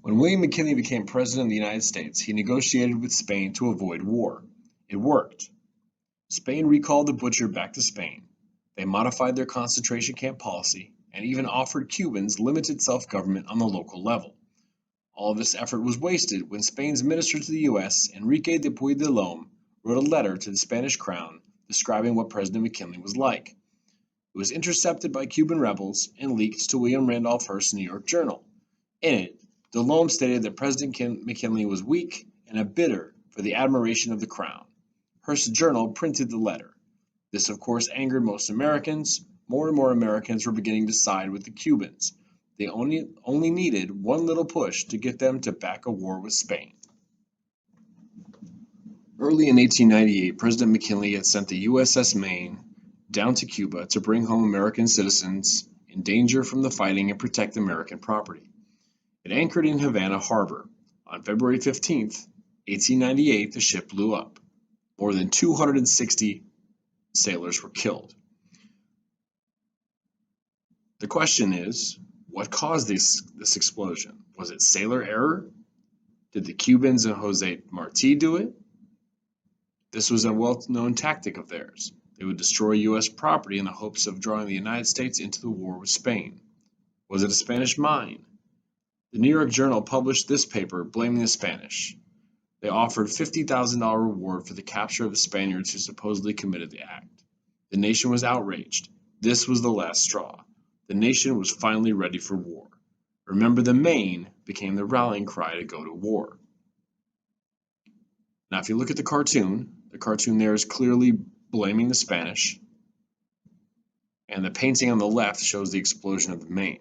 When William McKinley became president of the United States, he negotiated with Spain to avoid war. It worked. Spain recalled the butcher back to Spain. They modified their concentration camp policy and even offered Cubans limited self-government on the local level. All of this effort was wasted when Spain's minister to the U.S., Enrique de Puy de Lome, wrote a letter to the Spanish crown describing what President McKinley was like. It was intercepted by Cuban rebels and leaked to William Randolph Hearst's New York Journal. In it, de Lome stated that President McKinley was weak and a bidder for the admiration of the crown. Hearst's journal printed the letter. This, of course, angered most Americans. More and more Americans were beginning to side with the Cubans. They only needed one little push to get them to back a war with Spain. Early in 1898, President McKinley had sent the USS Maine down to Cuba to bring home American citizens in danger from the fighting and protect American property. It anchored in Havana Harbor. On February 15, 1898, the ship blew up. More than 260 sailors were killed. The question is, what caused this explosion? Was it sailor error? Did the Cubans and Jose Marti do it? This was a well-known tactic of theirs. They would destroy U.S. property in the hopes of drawing the United States into the war with Spain. Was it a Spanish mine? The New York Journal published this paper blaming the Spanish. They offered $50,000 reward for the capture of the Spaniards who supposedly committed the act. The nation was outraged. This was the last straw. The nation was finally ready for war. Remember the Maine became the rallying cry to go to war. Now, if you look at the cartoon there is clearly blaming the Spanish, and the painting on the left shows the explosion of the Maine.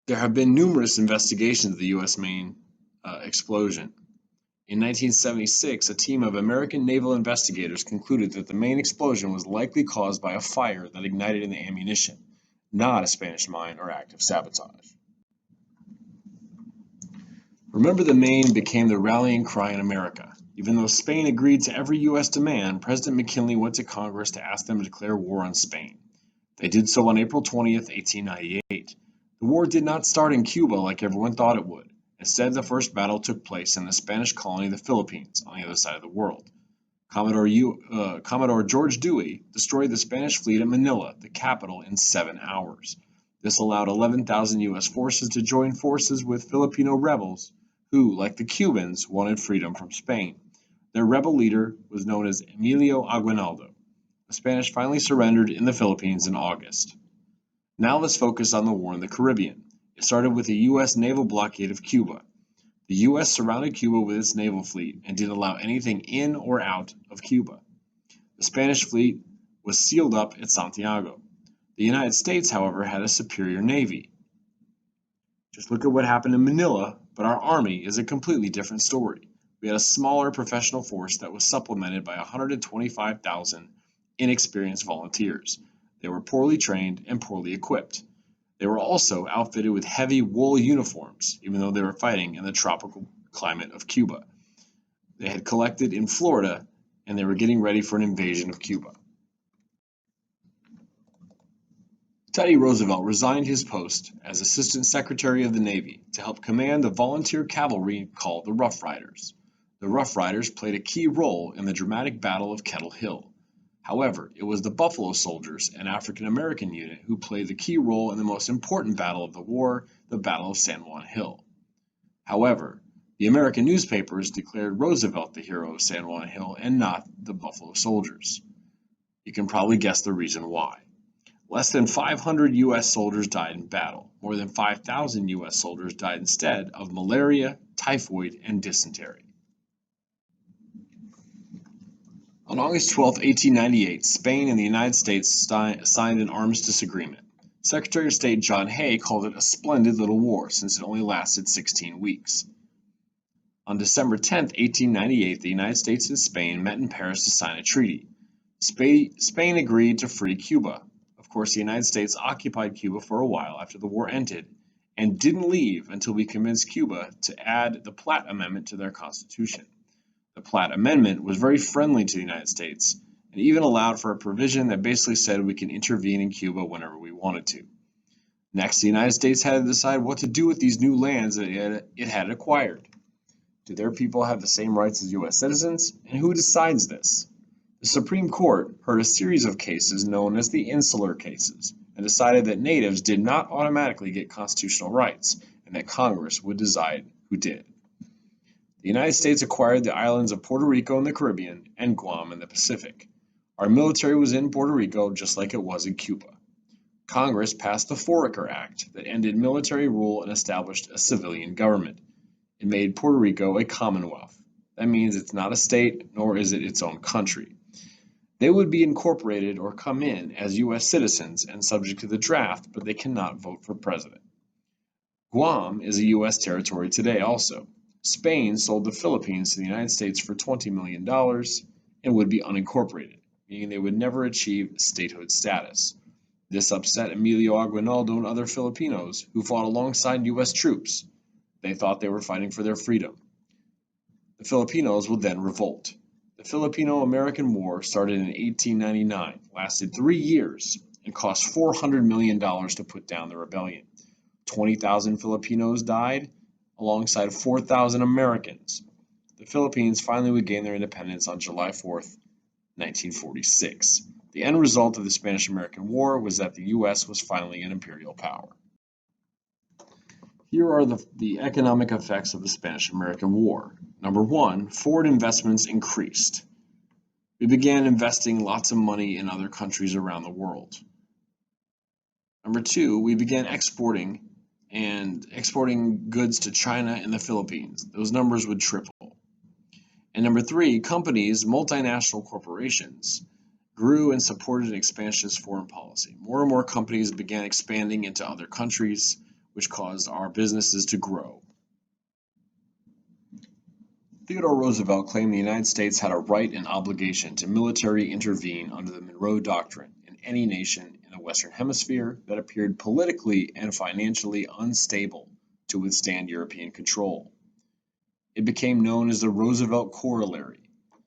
There have been numerous investigations of the U.S. Maine explosion. In 1976, a team of American naval investigators concluded that the Maine explosion was likely caused by a fire that ignited in the ammunition, not a Spanish mine or act of sabotage. Remember, the Maine became the rallying cry in America. Even though Spain agreed to every U.S. demand, President McKinley went to Congress to ask them to declare war on Spain. They did so on April 20, 1898. The war did not start in Cuba like everyone thought it would. Instead, the first battle took place in the Spanish colony of the Philippines, on the other side of the world. Commodore George Dewey destroyed the Spanish fleet at Manila, the capital, in 7 hours. This allowed 11,000 U.S. forces to join forces with Filipino rebels who, like the Cubans, wanted freedom from Spain. Their rebel leader was known as Emilio Aguinaldo. The Spanish finally surrendered in the Philippines in August. Now let's focus on the war in the Caribbean. It started with the U.S. naval blockade of Cuba. The U.S. surrounded Cuba with its naval fleet and didn't allow anything in or out of Cuba. The Spanish fleet was sealed up at Santiago. The United States, however, had a superior navy. Just look at what happened in Manila, but our army is a completely different story. We had a smaller professional force that was supplemented by 125,000 inexperienced volunteers. They were poorly trained and poorly equipped. They were also outfitted with heavy wool uniforms, even though they were fighting in the tropical climate of Cuba. They had collected in Florida, and they were getting ready for an invasion of Cuba. Teddy Roosevelt resigned his post as Assistant Secretary of the Navy to help command the volunteer cavalry called the Rough Riders. The Rough Riders played a key role in the dramatic Battle of Kettle Hill. However, it was the Buffalo Soldiers, an African American unit, who played the key role in the most important battle of the war, the Battle of San Juan Hill. However, the American newspapers declared Roosevelt the hero of San Juan Hill and not the Buffalo Soldiers. You can probably guess the reason why. Less than 500 U.S. soldiers died in battle. More than 5,000 U.S. soldiers died instead of malaria, typhoid, and dysentery. On August 12, 1898, Spain and the United States signed an arms disagreement. Secretary of State John Hay called it a splendid little war since it only lasted 16 weeks. On December 10, 1898, the United States and Spain met in Paris to sign a treaty. Spain agreed to free Cuba. Of course, the United States occupied Cuba for a while after the war ended and didn't leave until we convinced Cuba to add the Platt Amendment to their constitution. The Platt Amendment was very friendly to the United States and even allowed for a provision that basically said we can intervene in Cuba whenever we wanted to. Next, the United States had to decide what to do with these new lands that it had acquired. Do their people have the same rights as U.S. citizens? And who decides this? The Supreme Court heard a series of cases known as the Insular Cases and decided that natives did not automatically get constitutional rights and that Congress would decide who did. The United States acquired the islands of Puerto Rico in the Caribbean and Guam in the Pacific. Our military was in Puerto Rico just like it was in Cuba. Congress passed the Foraker Act that ended military rule and established a civilian government. It made Puerto Rico a commonwealth. That means it's not a state, nor is it its own country. They would be incorporated or come in as U.S. citizens and subject to the draft, but they cannot vote for president. Guam is a U.S. territory today also. Spain sold the Philippines to the United States for $20 million and would be unincorporated, meaning they would never achieve statehood status. This upset Emilio Aguinaldo and other Filipinos who fought alongside U.S. troops. They thought they were fighting for their freedom. The Filipinos would then revolt. The Filipino-American War started in 1899, lasted 3 years, and cost $400 million to put down the rebellion. 20,000 Filipinos died, alongside 4,000 Americans. The Philippines finally would gain their independence on July 4th, 1946. The end result of the Spanish-American War was that the U.S. was finally an imperial power. Here are the economic effects of the Spanish-American War. Number one, foreign investments increased. We began investing lots of money in other countries around the world. Number two, we began exporting goods to China and the Philippines. Those numbers would triple. And number three, companies, multinational corporations, grew and supported an expansionist foreign policy. More and more companies began expanding into other countries, which caused our businesses to grow. Theodore Roosevelt claimed the United States had a right and obligation to militarily intervene under the Monroe Doctrine in any nation in the Western Hemisphere that appeared politically and financially unstable to withstand European control. It became known as the Roosevelt Corollary.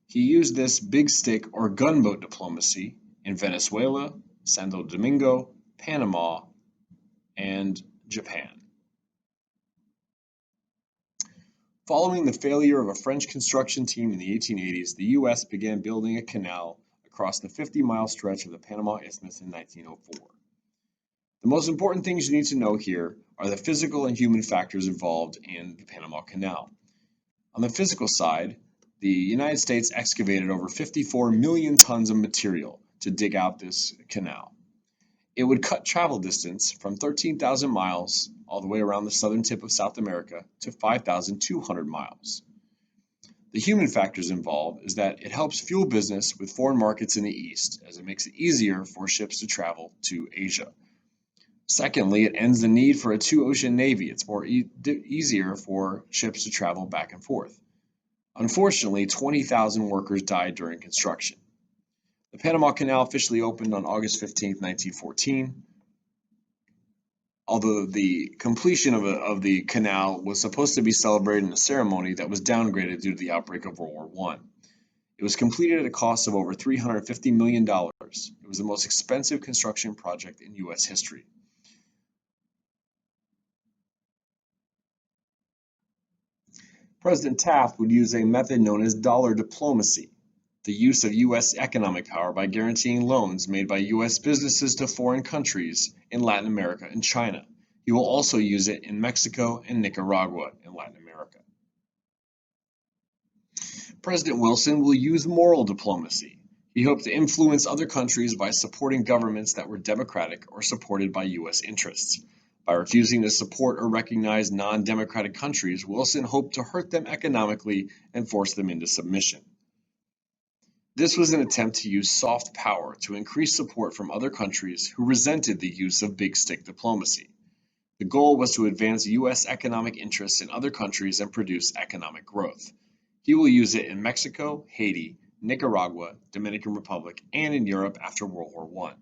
He used this big stick or gunboat diplomacy in Venezuela, Santo Domingo, Panama, and Japan. Following the failure of a French construction team in the 1880s, the U.S. began building a canal across the 50-mile stretch of the Panama Isthmus in 1904. The most important things you need to know here are the physical and human factors involved in the Panama Canal. On the physical side, the United States excavated over 54 million tons of material to dig out this canal. It would cut travel distance from 13,000 miles all the way around the southern tip of South America to 5,200 miles. The human factors involved is that it helps fuel business with foreign markets in the East, as it makes it easier for ships to travel to Asia. Secondly, it ends the need for a two-ocean navy. It's more easier for ships to travel back and forth. Unfortunately, 20,000 workers died during construction. The Panama Canal officially opened on August 15, 1914. Although the completion of the canal was supposed to be celebrated in a ceremony that was downgraded due to the outbreak of World War I. It was completed at a cost of over $350 million. It was the most expensive construction project in U.S. history. President Taft would use a method known as dollar diplomacy, the use of U.S. economic power by guaranteeing loans made by U.S. businesses to foreign countries in Latin America and China. He will also use it in Mexico and Nicaragua in Latin America. President Wilson will use moral diplomacy. He hoped to influence other countries by supporting governments that were democratic or supported by U.S. interests. By refusing to support or recognize non-democratic countries, Wilson hoped to hurt them economically and force them into submission. This was an attempt to use soft power to increase support from other countries who resented the use of big stick diplomacy. The goal was to advance U.S. economic interests in other countries and produce economic growth. He will use it in Mexico, Haiti, Nicaragua, Dominican Republic, and in Europe after World War I.